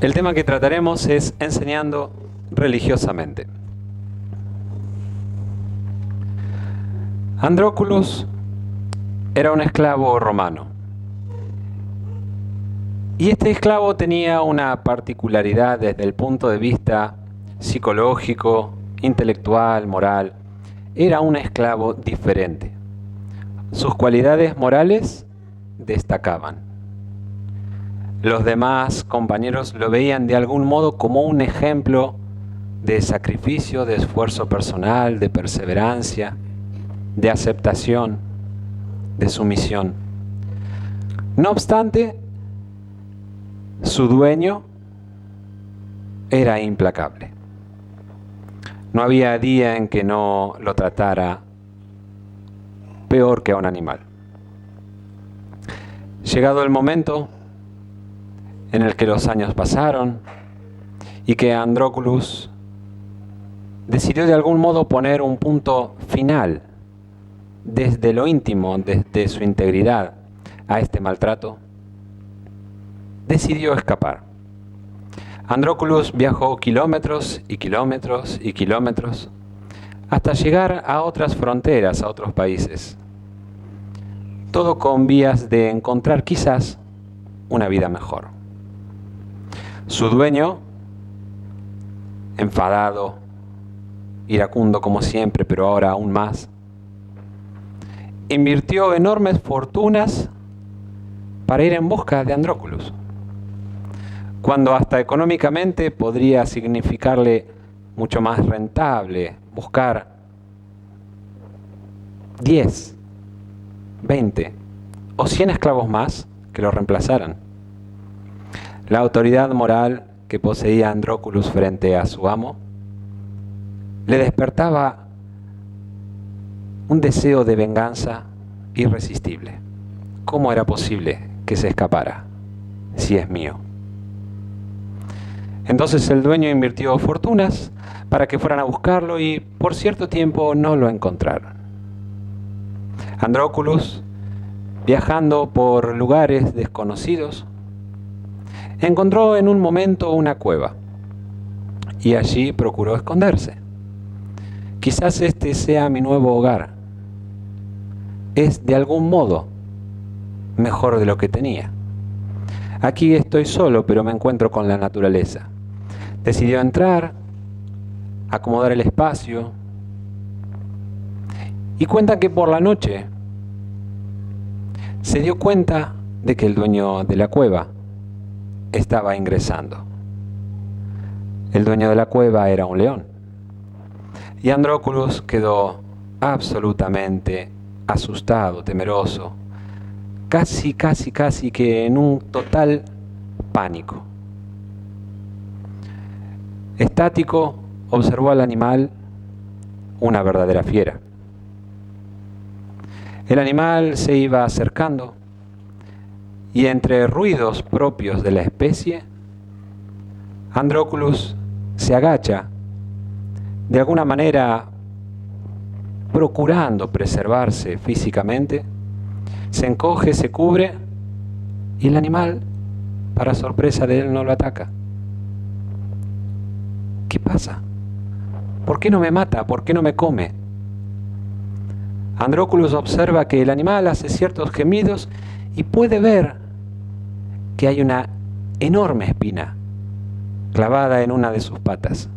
El tema que trataremos es enseñando religiosamente. Andróculus era un esclavo romano. Y este esclavo tenía una particularidad desde el punto de vista psicológico, intelectual, moral. Era un esclavo diferente. Sus cualidades morales destacaban. Los demás compañeros lo veían de algún modo como un ejemplo de sacrificio, de esfuerzo personal, de perseverancia, de aceptación, de sumisión. No obstante, su dueño era implacable. No había día en que no lo tratara peor que a un animal. Llegado el momento en el que los años pasaron y que Andróculus decidió de algún modo poner un punto final desde lo íntimo, desde su integridad a este maltrato, decidió escapar. Andróculus viajó kilómetros y kilómetros y kilómetros hasta llegar a otras fronteras, a otros países. Todo con vías de encontrar quizás una vida mejor. Su dueño, enfadado, iracundo como siempre, pero ahora aún más, invirtió enormes fortunas para ir en busca de Andróculus, cuando hasta económicamente podría significarle mucho más rentable buscar 10, 20 o 100 esclavos más que lo reemplazaran. La autoridad moral que poseía Andróculus frente a su amo le despertaba un deseo de venganza irresistible. ¿Cómo era posible que se escapara si es mío? Entonces el dueño invirtió fortunas para que fueran a buscarlo y por cierto tiempo no lo encontraron. Andróculus, viajando por lugares desconocidos, encontró en un momento una cueva y allí procuró esconderse. Quizás este sea mi nuevo hogar. Es de algún modo mejor de lo que tenía. Aquí estoy solo, pero me encuentro con la naturaleza. Decidió entrar, acomodar el espacio y cuenta que por la noche se dio cuenta de que el dueño de la cueva estaba ingresando. El dueño de la cueva era un león. Y Andróculus quedó absolutamente asustado, temeroso, casi que en un total pánico. Estático, observó al animal, una verdadera fiera. El animal se iba acercando y entre ruidos propios de la especie, Andróculus se agacha, de alguna manera procurando preservarse físicamente, se encoge, se cubre y el animal, para sorpresa de él, no lo ataca. ¿Qué pasa? ¿Por qué no me mata? ¿Por qué no me come? Andróculus observa que el animal hace ciertos gemidos y puede ver que hay una enorme espina clavada en una de sus patas.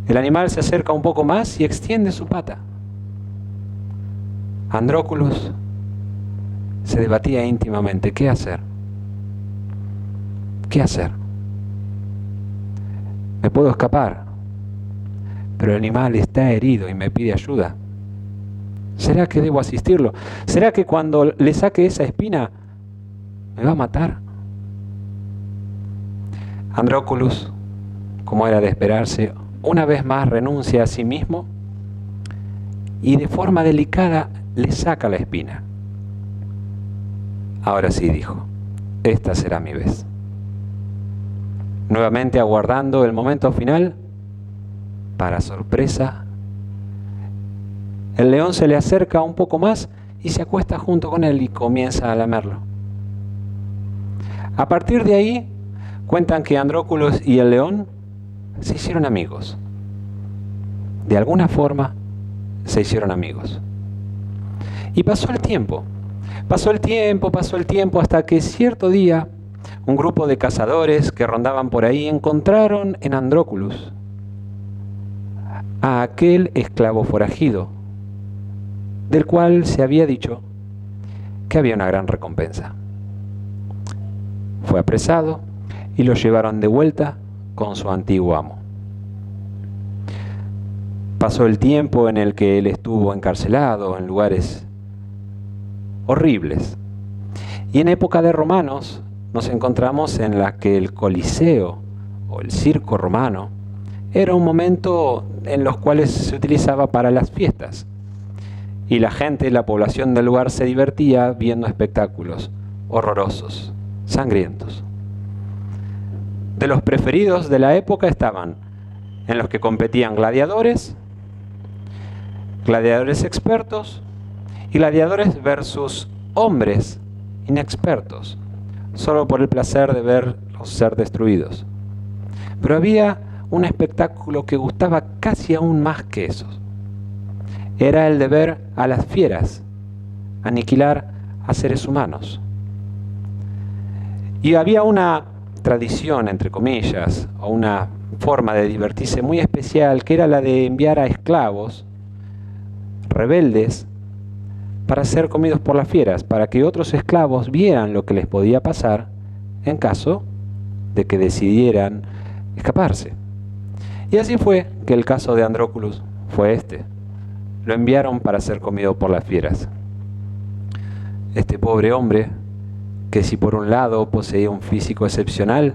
El animal se acerca un poco más y extiende su pata. Andróculus se debatía íntimamente, ¿qué hacer? ¿Qué hacer? Me puedo escapar, pero el animal está herido y me pide ayuda. ¿Será que debo asistirlo? ¿Será que cuando le saque esa espina me va a matar? Andróculus, como era de esperarse, una vez más renuncia a sí mismo y de forma delicada le saca la espina. Ahora sí, dijo, esta será mi vez. Nuevamente aguardando el momento final, para sorpresa, el león se le acerca un poco más y se acuesta junto con él y comienza a lamerlo. A partir de ahí, Cuentan que Andróculos y el león se hicieron amigos. De alguna forma se hicieron amigos. Y pasó el tiempo hasta que cierto día un grupo de cazadores que rondaban por ahí encontraron en Andróculus a aquel esclavo forajido, del cual se había dicho que había una gran recompensa. Fue apresado y lo llevaron de vuelta con su antiguo amo. Pasó el tiempo en el que él estuvo encarcelado en lugares horribles. Y en época de romanos nos encontramos en la que el Coliseo o el circo romano era un momento en los cuales se utilizaba para las fiestas. Y la gente, la población del lugar se divertía viendo espectáculos horrorosos, sangrientos. De los preferidos de la época estaban en los que competían gladiadores expertos y gladiadores versus hombres inexpertos, solo por el placer de verlos ser destruidos. Pero había un espectáculo que gustaba casi aún más que esos. Era el de ver a las fieras aniquilar a seres humanos. Y había una tradición, entre comillas, o una forma de divertirse muy especial, que era la de enviar a esclavos rebeldes para ser comidos por las fieras, para que otros esclavos vieran lo que les podía pasar en caso de que decidieran escaparse. Y así fue que el caso de Andróculus fue este. Lo enviaron para ser comido por las fieras. Este pobre hombre, que si por un lado poseía un físico excepcional,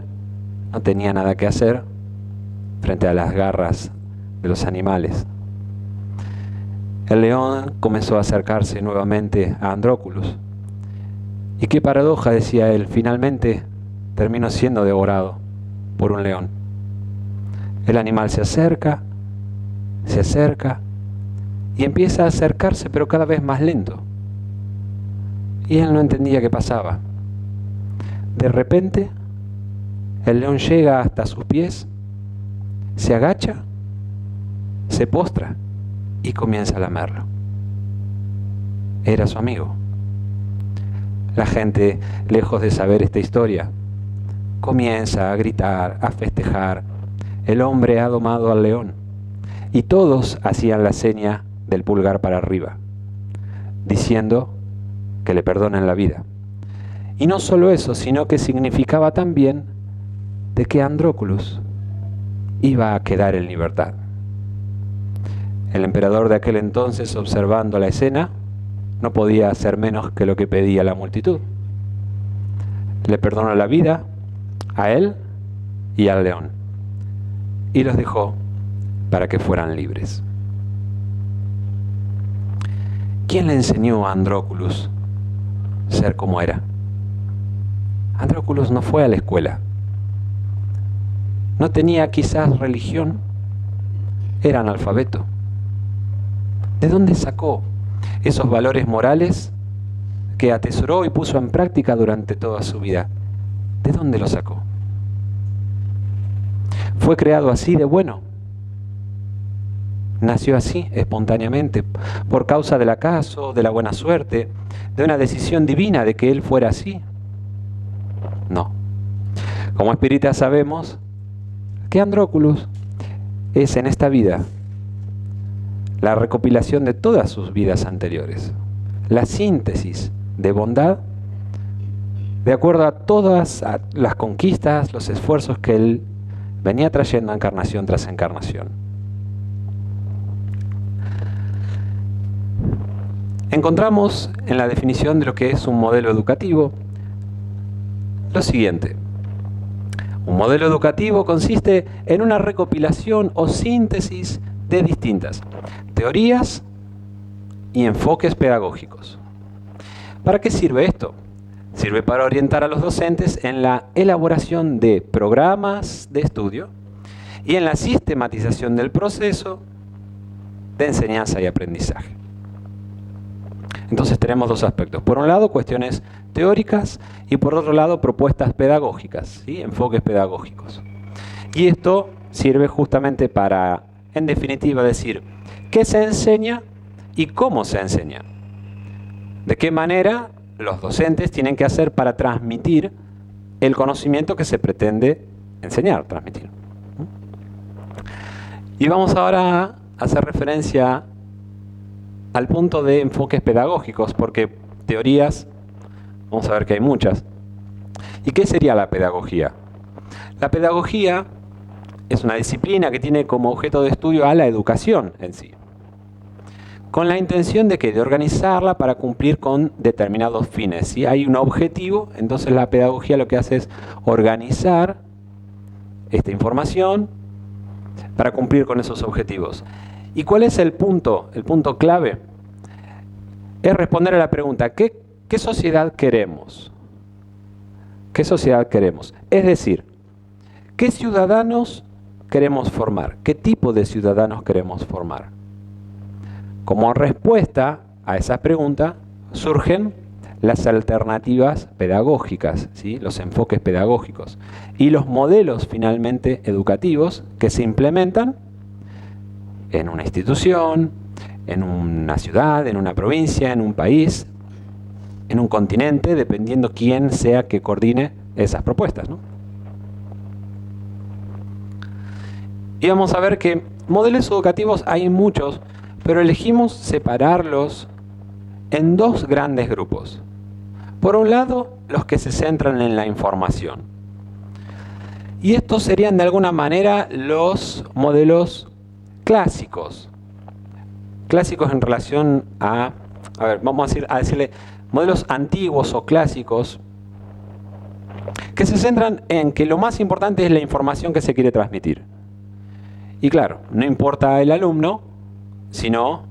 no tenía nada que hacer frente a las garras de los animales. El león comenzó a acercarse nuevamente a Andróculus. Y qué paradoja, decía él, finalmente terminó siendo devorado por un león. El animal se acerca y empieza a acercarse, pero cada vez más lento. Y él no entendía qué pasaba. De repente, el león llega hasta sus pies, se agacha, se postra y comienza a lamerlo. Era su amigo. La gente, lejos de saber esta historia, comienza a gritar, a festejar. El hombre ha domado al león. Y todos hacían la seña del pulgar para arriba, diciendo que le perdonen la vida. Y no solo eso, sino que significaba también de que Andróculus iba a quedar en libertad. El emperador de aquel entonces, observando la escena, no podía hacer menos que lo que pedía la multitud. Le perdonó la vida a él y al león, y los dejó para que fueran libres. ¿Quién le enseñó a Andróculus ser como era? Andróculus no fue a la escuela. No tenía quizás religión. Era analfabeto. ¿De dónde sacó esos valores morales que atesoró y puso en práctica durante toda su vida? ¿De dónde los sacó? ¿Fue creado así de bueno? ¿Nació así espontáneamente por causa del acaso, de la buena suerte, de una decisión divina de que él fuera así? No. Como espíritas sabemos que Andróculus es en esta vida la recopilación de todas sus vidas anteriores, la síntesis de bondad de acuerdo a todas las conquistas, los esfuerzos que él venía trayendo encarnación tras encarnación. Encontramos en la definición de lo que es un modelo educativo lo siguiente. Un modelo educativo consiste en una recopilación o síntesis de distintas teorías y enfoques pedagógicos. ¿Para qué sirve esto? Sirve para orientar a los docentes en la elaboración de programas de estudio y en la sistematización del proceso de enseñanza y aprendizaje. Entonces tenemos dos aspectos. Por un lado, cuestiones teóricas y por otro lado propuestas pedagógicas, ¿sí? Enfoques pedagógicos. Y esto sirve justamente para, en definitiva, decir qué se enseña y cómo se enseña. De qué manera los docentes tienen que hacer para transmitir el conocimiento que se pretende enseñar, transmitir. Y vamos ahora a hacer referencia al punto de enfoques pedagógicos, porque teorías, vamos a ver que hay muchas. ¿Y qué sería la pedagogía? La pedagogía es una disciplina que tiene como objeto de estudio a la educación en sí, con la intención de organizarla para cumplir con determinados fines. Si hay un objetivo, entonces la pedagogía lo que hace es organizar esta información para cumplir con esos objetivos. ¿Y cuál es el punto? El punto clave es responder a la pregunta, ¿qué sociedad queremos? ¿Qué sociedad queremos? Es decir, ¿qué ciudadanos queremos formar? ¿Qué tipo de ciudadanos queremos formar? Como respuesta a esa pregunta surgen las alternativas pedagógicas, ¿sí? Los enfoques pedagógicos y los modelos finalmente educativos que se implementan en una institución, en una ciudad, en una provincia, en un país, en un continente, dependiendo quién sea que coordine esas propuestas, ¿no? Y vamos a ver que modelos educativos hay muchos, pero elegimos separarlos en dos grandes grupos. Por un lado, los que se centran en la información. Y estos serían de alguna manera los modelos clásicos. Clásicos en relación a ver, vamos a decirle modelos antiguos o clásicos que se centran en que lo más importante es la información que se quiere transmitir. Y claro, no importa el alumno, sino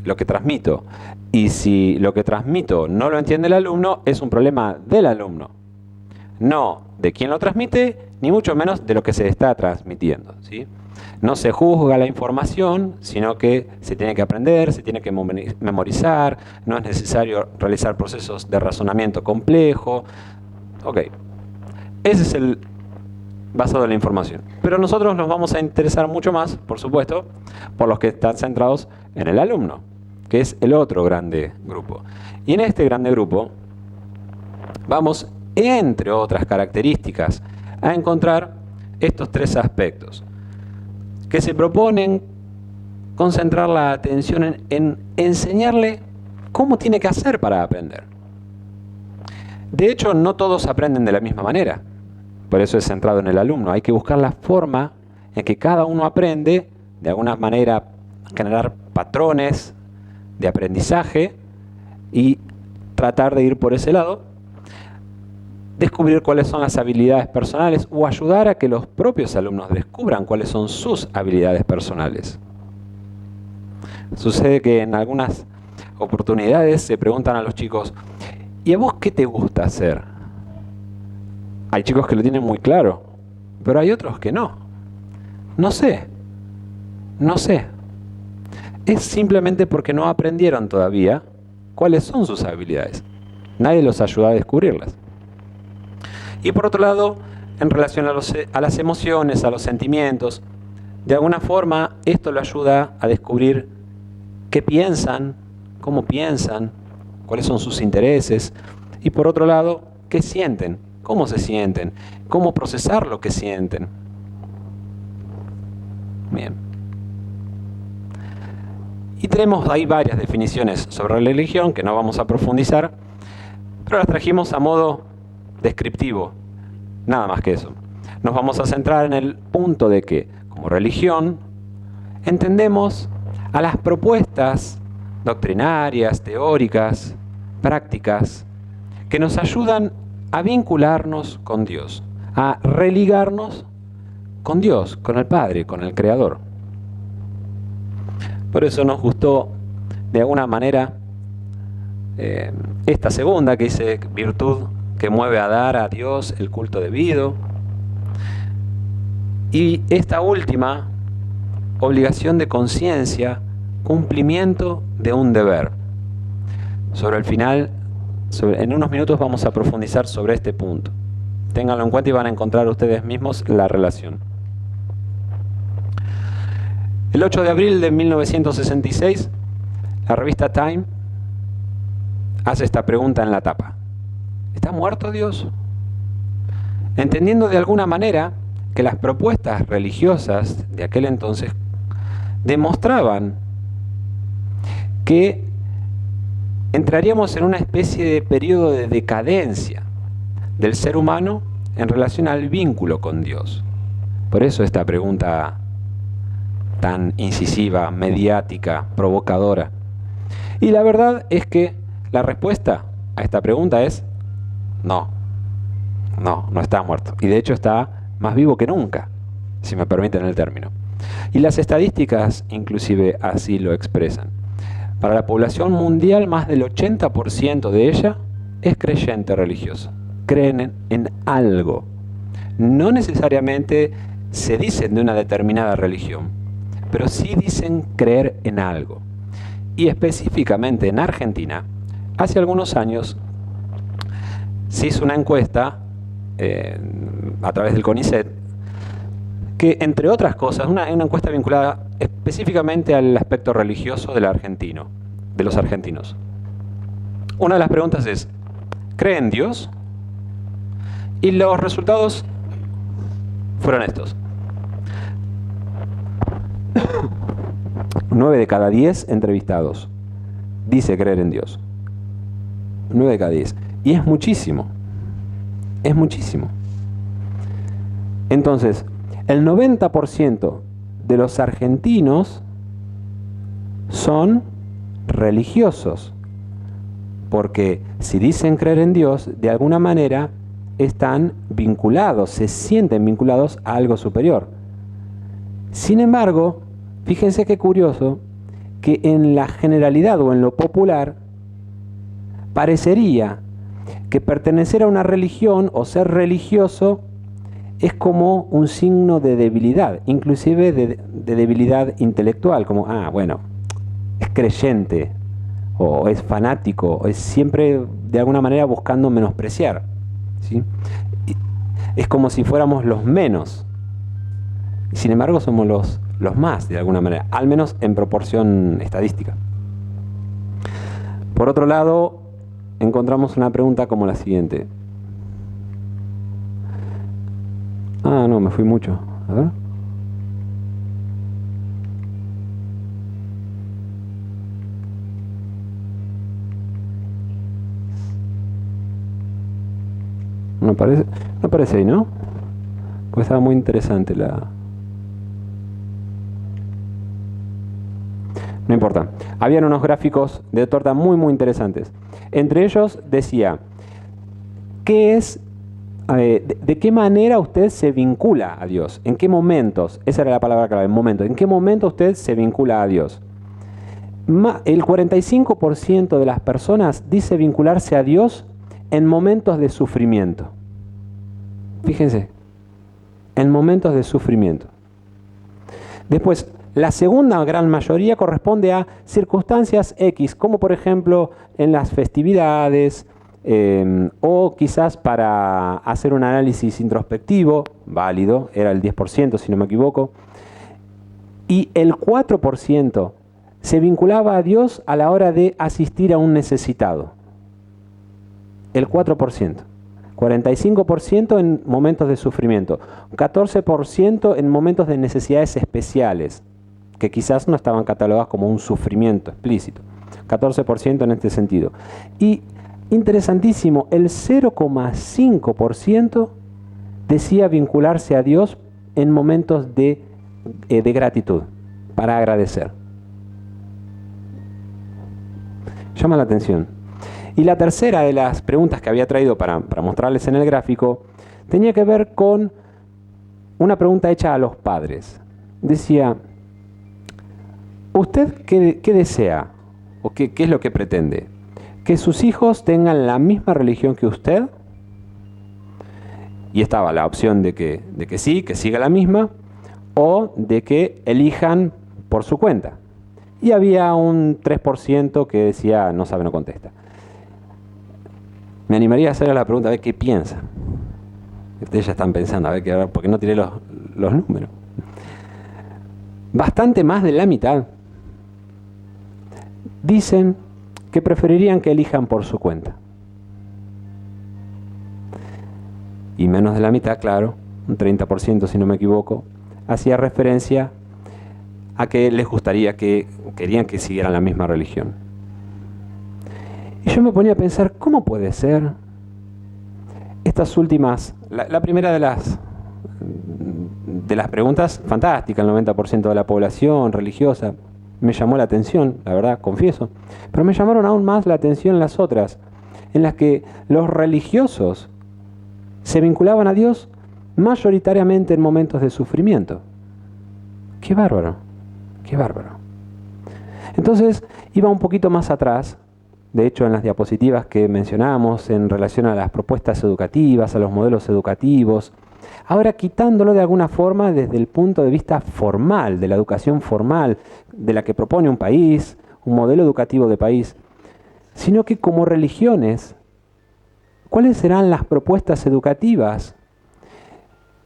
lo que transmito. Y si lo que transmito no lo entiende el alumno, es un problema del alumno. No de quién lo transmite, ni mucho menos de lo que se está transmitiendo, ¿sí? No se juzga la información, sino que se tiene que aprender, se tiene que memorizar, no es necesario realizar procesos de razonamiento complejo. Ok, ese es el basado en la información. Pero nosotros nos vamos a interesar mucho más, por supuesto, por los que están centrados en el alumno, que es el otro grande grupo. Y en este grande grupo vamos, entre otras características, a encontrar estos tres aspectos que se proponen concentrar la atención en enseñarle cómo tiene que hacer para aprender. De hecho, no todos aprenden de la misma manera. Por eso es centrado en el alumno. Hay que buscar la forma en que cada uno aprende, de alguna manera generar patrones de aprendizaje y tratar de ir por ese lado, descubrir cuáles son las habilidades personales o ayudar a que los propios alumnos descubran cuáles son sus habilidades personales. Sucede que en algunas oportunidades se preguntan a los chicos, ¿y a vos qué te gusta hacer? Hay chicos que lo tienen muy claro, pero hay otros que no. No sé. Es simplemente porque no aprendieron todavía cuáles son sus habilidades. Nadie los ayuda a descubrirlas. Y por otro lado, en relación a las emociones, a los sentimientos, de alguna forma esto lo ayuda a descubrir qué piensan, cómo piensan, cuáles son sus intereses, y por otro lado, qué sienten, cómo se sienten, cómo procesar lo que sienten. Bien. Y tenemos ahí varias definiciones sobre la religión que no vamos a profundizar, pero las trajimos a modo descriptivo, nada más que eso. Nos vamos a centrar en el punto de que, como religión, entendemos a las propuestas doctrinarias, teóricas, prácticas, que nos ayudan a vincularnos con Dios, a religarnos con Dios, con el Padre, con el Creador. Por eso nos gustó, de alguna manera, esta segunda que dice virtud que mueve a dar a Dios el culto debido. Y esta última, obligación de conciencia, cumplimiento de un deber. Sobre el final En unos minutos vamos a profundizar sobre este punto. Ténganlo en cuenta y van a encontrar ustedes mismos la relación. El 8 de abril de 1966, la revista Time hace esta pregunta en la tapa. ¿Está muerto Dios? Entendiendo de alguna manera que las propuestas religiosas de aquel entonces demostraban que entraríamos en una especie de periodo de decadencia del ser humano en relación al vínculo con Dios. Por eso esta pregunta tan incisiva, mediática, provocadora. Y la verdad es que la respuesta a esta pregunta es no está muerto. Y de hecho está más vivo que nunca, si me permiten el término. Y las estadísticas inclusive así lo expresan. Para la población mundial, más del 80% de ella es creyente religiosa. Creen en algo. No necesariamente se dicen de una determinada religión, pero sí dicen creer en algo. Y específicamente en Argentina, hace algunos años se hizo una encuesta a través del CONICET, que entre otras cosas, una encuesta vinculada específicamente al aspecto religioso de los argentinos. Una de las preguntas es, ¿cree en Dios? Y los resultados fueron estos. 9 de cada 10 entrevistados dice creer en Dios. 9 de cada 10. Y es muchísimo. Es muchísimo. Entonces, el 90% de los argentinos son religiosos. Porque si dicen creer en Dios, de alguna manera están vinculados, se sienten vinculados a algo superior. Sin embargo, fíjense qué curioso, que en la generalidad o en lo popular, parecería que pertenecer a una religión o ser religioso es como un signo de debilidad, inclusive de debilidad intelectual, como, bueno, es creyente, o es fanático, o es siempre de alguna manera buscando menospreciar, ¿sí? Es como si fuéramos los menos, sin embargo somos los más, de alguna manera, al menos en proporción estadística. Por otro lado, encontramos una pregunta como la siguiente. No, me fui mucho. A ver. No aparece ahí, ¿no? Pues estaba muy interesante la... No importa. Habían unos gráficos de torta muy interesantes. Entre ellos decía, ¿qué es, de qué manera usted se vincula a Dios? ¿En qué momentos? Esa era la palabra clave, momento. ¿En qué momento usted se vincula a Dios? El 45% de las personas dice vincularse a Dios en momentos de sufrimiento. Fíjense, en momentos de sufrimiento. Después, la segunda gran mayoría corresponde a circunstancias X, como por ejemplo en las festividades, o quizás para hacer un análisis introspectivo, válido, era el 10% si no me equivoco, y el 4% se vinculaba a Dios a la hora de asistir a un necesitado. El 4%. 45% en momentos de sufrimiento, 14% en momentos de necesidades especiales, que quizás no estaban catalogadas como un sufrimiento explícito. 14% en este sentido. Y interesantísimo, el 0,5% decía vincularse a Dios en momentos de gratitud, para agradecer. Llama la atención. Y la tercera de las preguntas que había traído para mostrarles en el gráfico tenía que ver con una pregunta hecha a los padres. Decía, ¿usted qué desea? ¿O qué es lo que pretende? ¿Que sus hijos tengan la misma religión que usted? Y estaba la opción de que sí, que siga la misma, o de que elijan por su cuenta. Y había un 3% que decía no sabe, no contesta. Me animaría a hacerle la pregunta, a ver qué piensa. Ustedes ya están pensando, a ver, ¿por qué no tiré los números? Bastante más de la mitad dicen que preferirían que elijan por su cuenta. Y menos de la mitad, claro, un 30% si no me equivoco, hacía referencia a que les gustaría querían que siguieran la misma religión. Y yo me ponía a pensar, ¿cómo puede ser estas últimas, la primera de las preguntas, fantástica, el 90% de la población religiosa, me llamó la atención, la verdad, confieso, pero me llamaron aún más la atención las otras, en las que los religiosos se vinculaban a Dios mayoritariamente en momentos de sufrimiento. ¡Qué bárbaro! ¡Qué bárbaro! Entonces, iba un poquito más atrás. De hecho, en las diapositivas que mencionamos en relación a las propuestas educativas, a los modelos educativos, ahora quitándolo de alguna forma desde el punto de vista formal, de la educación formal, de la que propone un país, un modelo educativo de país, sino que como religiones, ¿cuáles serán las propuestas educativas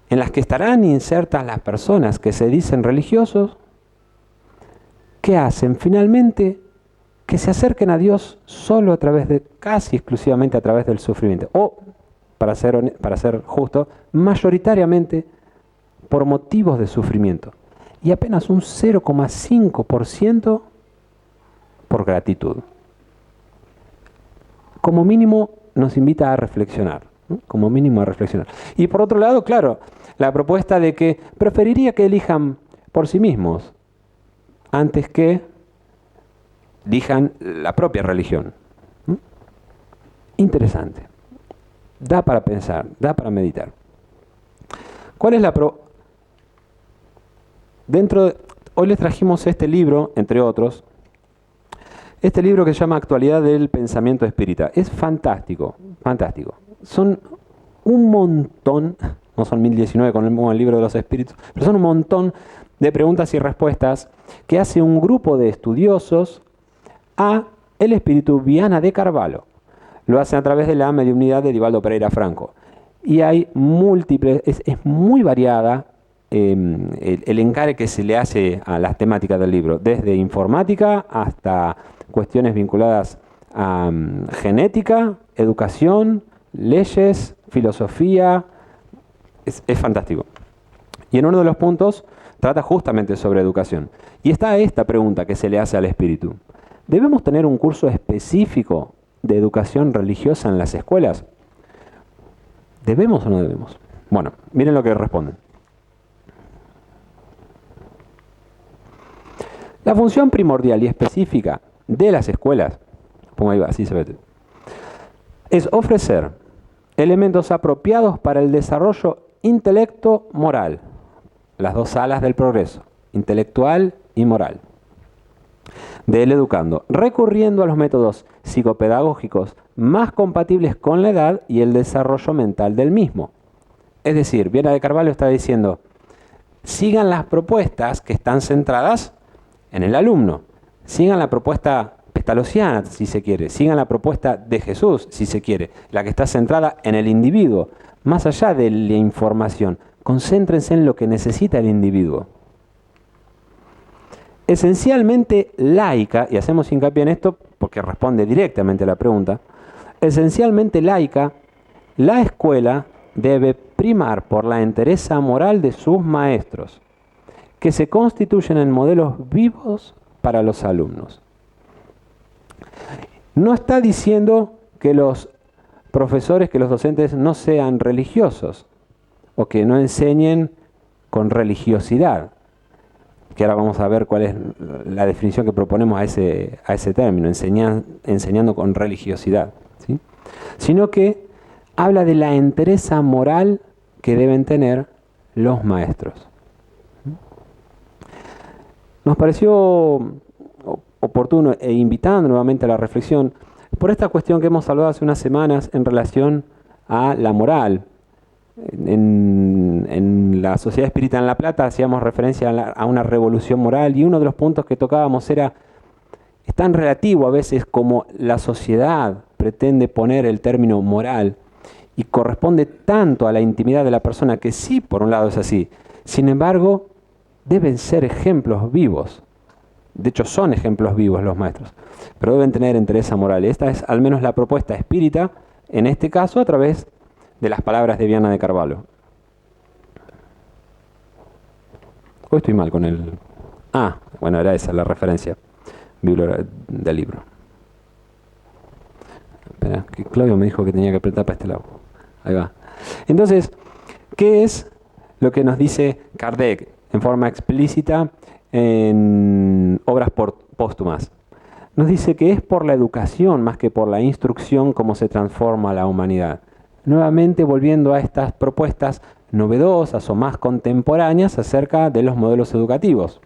en las que estarán insertas las personas que se dicen religiosos? ¿Qué hacen? Finalmente, que se acerquen a Dios solo a través de, casi exclusivamente a través del sufrimiento. O, para ser justo, mayoritariamente por motivos de sufrimiento. Y apenas un 0,5% por gratitud. Como mínimo nos invita a reflexionar. ¿No? Como mínimo a reflexionar. Y por otro lado, claro, la propuesta de que preferiría que elijan por sí mismos antes que elijan la propia religión. ¿Mm? Interesante. Da para pensar, da para meditar. ¿Cuál es la hoy les trajimos este libro, entre otros, este libro que se llama Actualidad del Pensamiento Espírita. Es fantástico, fantástico. Son un montón, no son 1019 con el libro de los espíritus, pero son un montón de preguntas y respuestas que hace un grupo de estudiosos a el espíritu Viana de Carvalho. Lo hacen a través de la mediunidad de Divaldo Pereira Franco. Y hay múltiples, es muy variada el encare que se le hace a las temáticas del libro, desde informática hasta cuestiones vinculadas a genética, educación, leyes, filosofía. Es fantástico. Y en uno de los puntos trata justamente sobre educación. Y está esta pregunta que se le hace al espíritu. ¿Debemos tener un curso específico de educación religiosa en las escuelas? ¿Debemos o no debemos? Bueno, miren lo que responden. La función primordial y específica de las escuelas, pongo ahí va, así se ve, es ofrecer elementos apropiados para el desarrollo intelecto-moral, las dos alas del progreso, intelectual y moral, del educando, recurriendo a los métodos psicopedagógicos más compatibles con la edad y el desarrollo mental del mismo. Es decir, Viana de Carvalho está diciendo, sigan las propuestas que están centradas en el alumno, sigan la propuesta pestalozziana, si se quiere, sigan la propuesta de Jesús, si se quiere, la que está centrada en el individuo, más allá de la información, concéntrense en lo que necesita el individuo. Esencialmente laica, y hacemos hincapié en esto porque responde directamente a la pregunta, esencialmente laica, la escuela debe primar por la entereza moral de sus maestros, que se constituyen en modelos vivos para los alumnos. No está diciendo que los profesores, que los docentes no sean religiosos o que no enseñen con religiosidad, que ahora vamos a ver cuál es la definición que proponemos a ese término, enseñando con religiosidad, ¿sí? Sino que habla de la entereza moral que deben tener los maestros. Nos pareció oportuno e invitando nuevamente a la reflexión por esta cuestión que hemos hablado hace unas semanas en relación a la moral. En la Sociedad Espírita en La Plata hacíamos referencia a una revolución moral y uno de los puntos que tocábamos era, es tan relativo a veces como la sociedad pretende poner el término moral y corresponde tanto a la intimidad de la persona que sí, por un lado es así. Sin embargo, deben ser ejemplos vivos. De hecho, son ejemplos vivos los maestros, pero deben tener entereza moral. Esta es al menos la propuesta espírita, en este caso a través de las palabras de Viana de Carvalho. ¿O estoy mal con el...? Ah, bueno, era esa la referencia del libro. Espera, que Claudio me dijo que tenía que apretar para este lado. Ahí va. Entonces, ¿qué es lo que nos dice Kardec en forma explícita en obras póstumas? Nos dice que es por la educación más que por la instrucción cómo se transforma la humanidad. Nuevamente volviendo a estas propuestas novedosas o más contemporáneas acerca de los modelos educativos.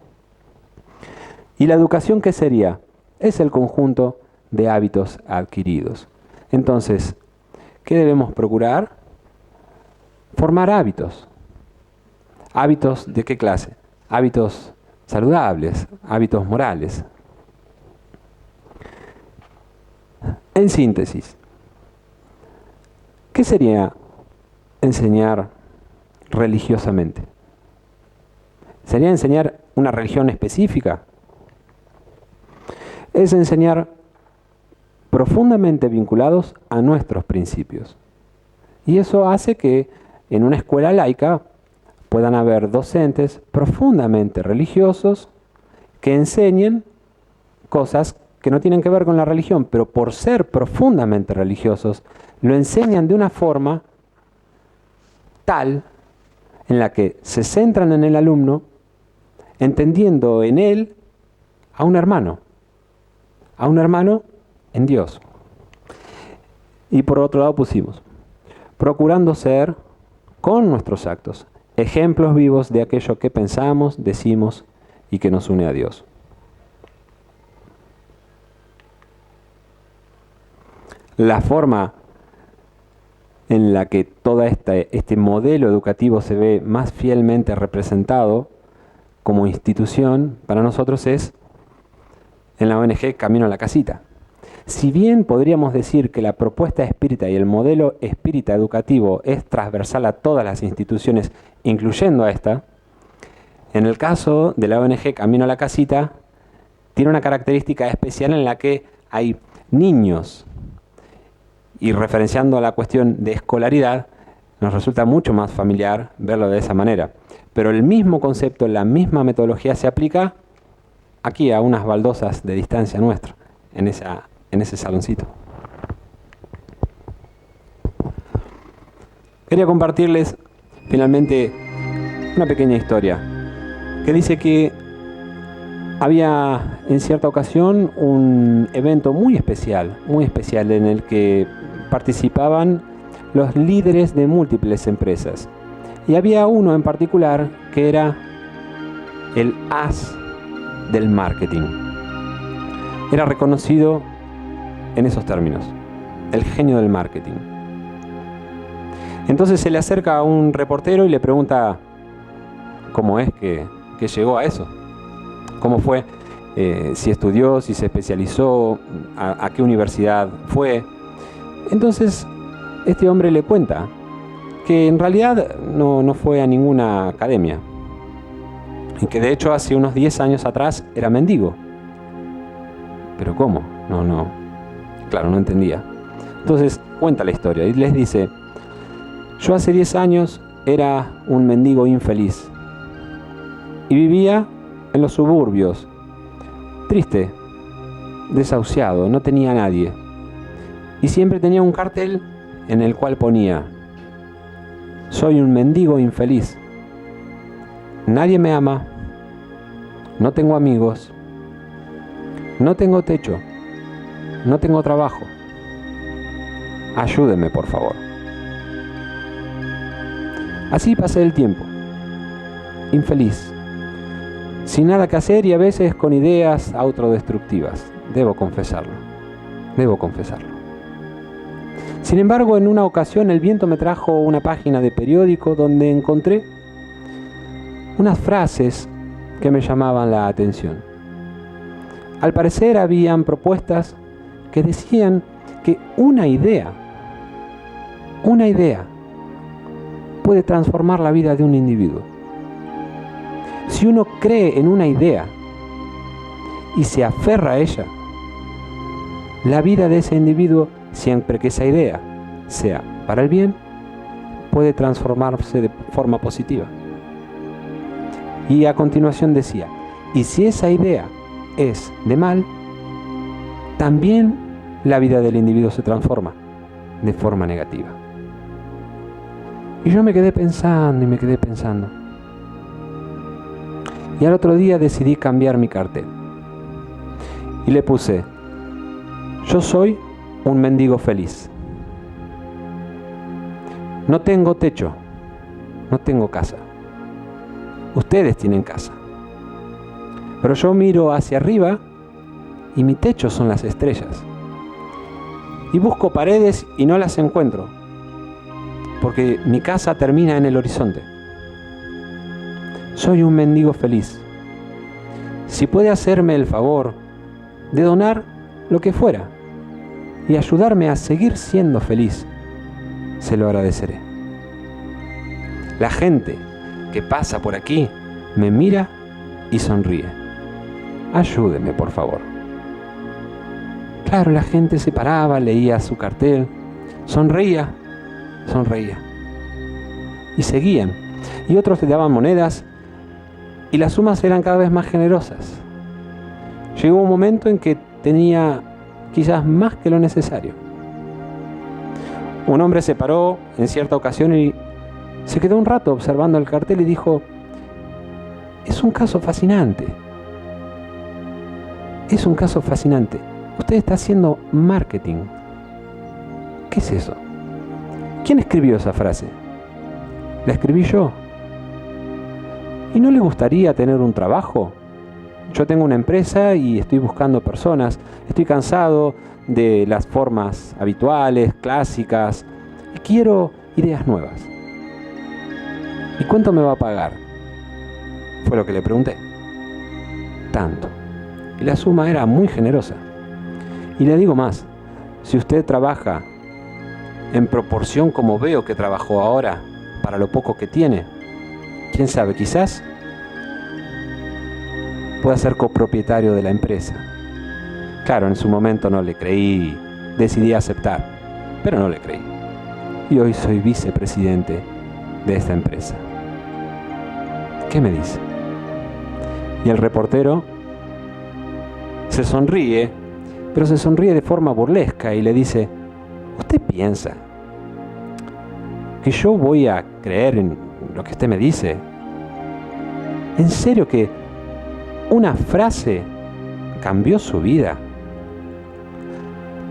¿Y la educación qué sería? Es el conjunto de hábitos adquiridos. Entonces, ¿qué debemos procurar? Formar hábitos. ¿Hábitos de qué clase? Hábitos saludables, hábitos morales. En síntesis, ¿qué sería enseñar religiosamente? ¿Sería enseñar una religión específica? Es enseñar profundamente vinculados a nuestros principios. Y eso hace que en una escuela laica puedan haber docentes profundamente religiosos que enseñen cosas que no tienen que ver con la religión, pero por ser profundamente religiosos, lo enseñan de una forma tal en la que se centran en el alumno, entendiendo en él a un hermano en Dios. Y por otro lado pusimos, procurando ser, con nuestros actos, ejemplos vivos de aquello que pensamos, decimos y que nos une a Dios. La forma en la que todo este modelo educativo se ve más fielmente representado como institución para nosotros es en la ONG Camino a la Casita. Si bien podríamos decir que la propuesta espírita y el modelo espírita educativo es transversal a todas las instituciones, incluyendo a esta, en el caso de la ONG Camino a la Casita, tiene una característica especial en la que hay niños, y referenciando a la cuestión de escolaridad, nos resulta mucho más familiar verlo de esa manera. Pero el mismo concepto, la misma metodología se aplica aquí a unas baldosas de distancia nuestra, en ese saloncito. Quería compartirles finalmente una pequeña historia que dice que había en cierta ocasión un evento muy especial en el que participaban los líderes de múltiples empresas. Y había uno en particular que era el as del marketing. Era reconocido en esos términos, el genio del marketing. Entonces se le acerca a un reportero y le pregunta cómo es que llegó a eso, cómo fue, si estudió, si se especializó, a qué universidad fue. Entonces este hombre le cuenta que en realidad no fue a ninguna academia y que de hecho hace unos 10 años atrás era mendigo. ¿Pero cómo? Claro, no entendía. Entonces cuenta la historia y les dice: yo hace 10 años era un mendigo infeliz y vivía en los suburbios, triste, desahuciado, no tenía a nadie. Y siempre tenía un cartel en el cual ponía: soy un mendigo infeliz. Nadie me ama, no tengo amigos, no tengo techo, no tengo trabajo. Ayúdeme, por favor. Así pasé el tiempo, infeliz, sin nada que hacer y a veces con ideas autodestructivas. Debo confesarlo. Sin embargo, en una ocasión el viento me trajo una página de periódico donde encontré unas frases que me llamaban la atención. Al parecer habían propuestas que decían que una idea puede transformar la vida de un individuo. Si uno cree en una idea y se aferra a ella, la vida de ese individuo, siempre que esa idea sea para el bien, puede transformarse de forma positiva. Y a continuación decía, y si esa idea es de mal, también la vida del individuo se transforma de forma negativa. Y yo me quedé pensando. Y al otro día decidí cambiar mi cartel. Y le puse, yo soy un mendigo feliz. No tengo techo, no tengo casa. Ustedes tienen casa. Pero yo miro hacia arriba y mi techo son las estrellas. Y busco paredes y no las encuentro, porque mi casa termina en el horizonte. Soy un mendigo feliz. Si puede hacerme el favor de donar lo que fuera y ayudarme a seguir siendo feliz, se lo agradeceré. La gente que pasa por aquí me mira y sonríe. Ayúdeme, por favor. Claro, la gente se paraba, leía su cartel, sonreía. Y seguían. Y otros te daban monedas y las sumas eran cada vez más generosas. Llegó un momento en que tenía quizás más que lo necesario. Un hombre se paró en cierta ocasión y se quedó un rato observando el cartel y dijo, es un caso fascinante. Es un caso fascinante. Usted está haciendo marketing. ¿Qué es eso? ¿Quién escribió esa frase? La escribí yo. ¿Y no le gustaría tener un trabajo? Yo tengo una empresa y estoy buscando personas. Estoy cansado de las formas habituales, clásicas, y quiero ideas nuevas. ¿Y cuánto me va a pagar? Fue lo que le pregunté. Tanto. Y la suma era muy generosa. Y le digo más, si usted trabaja en proporción como veo que trabajó ahora, para lo poco que tiene, quién sabe, quizás pueda ser copropietario de la empresa. Claro, en su momento no le creí, decidí aceptar, pero no le creí. Y hoy soy vicepresidente de esta empresa. ¿Qué me dice? Y el reportero se sonríe, pero se sonríe de forma burlesca y le dice, ¿usted piensa que yo voy a creer en lo que usted me dice? ¿En serio que una frase cambió su vida?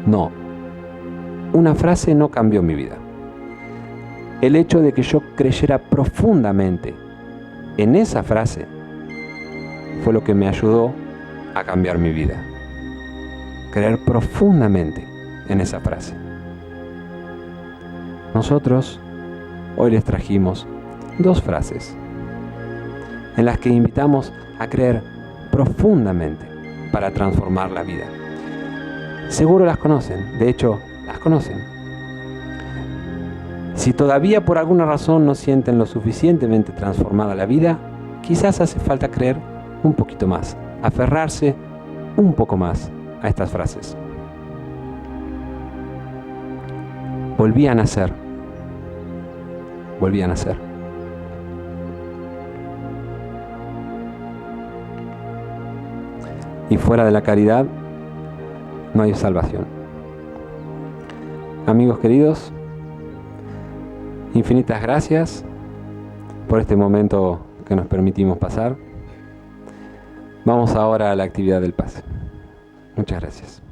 No, una frase no cambió mi vida. El hecho de que yo creyera profundamente en esa frase fue lo que me ayudó a cambiar mi vida. Creer profundamente en esa frase. Nosotros hoy les trajimos 2 frases en las que invitamos a creer profundamente para transformar la vida. Seguro las conocen, de hecho, las conocen. Si todavía por alguna razón no sienten lo suficientemente transformada la vida, quizás hace falta creer un poquito más, aferrarse un poco más a estas frases. Volví a nacer. Volví a nacer. Y fuera de la caridad no hay salvación. Amigos queridos, infinitas gracias por este momento que nos permitimos pasar. Vamos ahora a la actividad del pase. Muchas gracias.